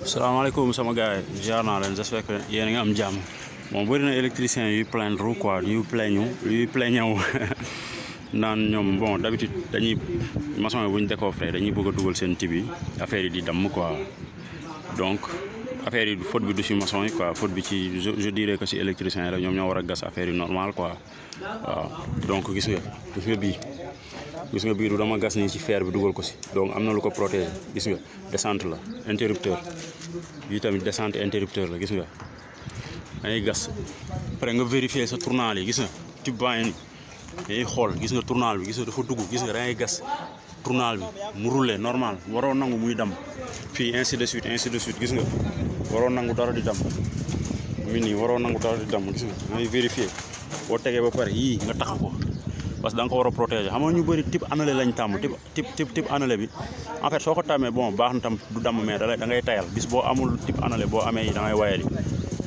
salaamaaleykum sama gars yi jaar naa leen j'espère que yéen a ngi am jàmm bon bëri na électricien yuy plaindre quoi yuy plaignew naan ñoom bon d'habitude dañuy maçon yi bu ñu décoffré dañuy bëgg a dugal seen tib yi affaire yi di damm quoi donc affaire yi faute bi du ci maçon yi quoi faute bi ci je dirais que ci électricien yi la ñoom ñoo war a gas affaire yi normal quoi waaw donc gis nga bii du dama gas nii ci fer bi dugal ko ci donc am na lu ko protéger gis nga descente la interrupteur bii tamit descente interrupteur la gis nga dangay gas après nga vérifier sa tournal yi gis nga tube baa ngi nii dangay xool gis nga tournal bi gis nga dafa dugg gis nga dangay gas tournal bi mu rouler normal waroo nangu muy dam fii ainsi de suite gis nga waroo nangu dara di dam mi nii waroo nangu dara di dam gis nga dangay vérifier boo tegee ba pare yii nga tax ko parce que da nga ko war a protéger xam nga ñu bëri type annulé lañ tàmm type annulé bi en fait soo ko tàmmee bon baax na tam du damm mais da ngay tayal bis boo amul type annulé boo amee yi da ngay wayali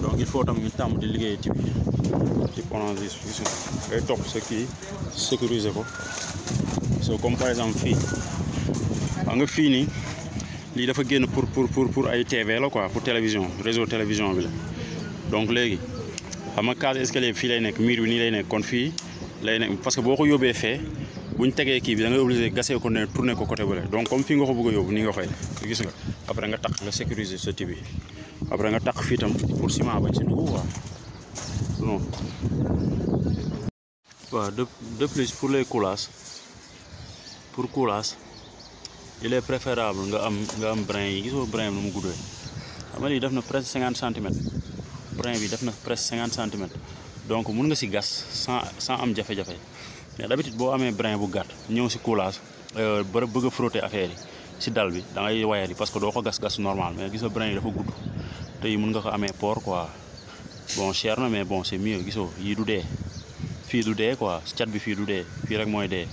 donc il faut tam ñu tàmm di liggéey type orange gis nga ngay topp sa kii sécuriser ko so comme par exemple fii xam nga fii nii lii dafa génn pour ay TV la quoi pour télévision réseau télévision bi la donc léegi xam nga case escalier fii lay nekk mur bi nii lay nekk kon fii lay nekk parce que boo ko yóbbee fee bu ñu tegee kii bi da ngay obligé gasee ko ne tourner ko côté bële donc comme fii nga ko bëgg a yóbbu nii nga koy gis nga après nga takk nga sécuriser sa tibi après nga takk fii tam pour ciment bañ si dugg quoi non. waaw de plus pour les coulages il est préférable nga am brin yi gisoo brin bi nu mu guddee xam nga lii def na presque 50 centimètres brin bi def na presque 50 centimètres. donc mun nga si gas sans am jafe-jafe mais d'habitude boo amee brin bu gàtt ñëw si coulage ba bëgg a frotter affaire yi si dal bi da ngay wayal yi parce que doo ko gas normal mais gis nga brin yi dafa gudd te yi mun nga ko amee port quoi bon cher na mais bon c'est mieux gisoo yii du dee fii du dee quoi cat bi fii du dee fii rek mooy dee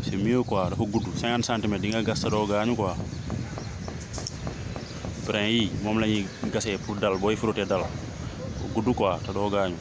c'est mieux quoi dafa gudd 50 centimètres di nga gas te doo gaañu quoi brin yi moom la ñuy gasee pour dal booy frotter dal gudd quoi te doo gaañu.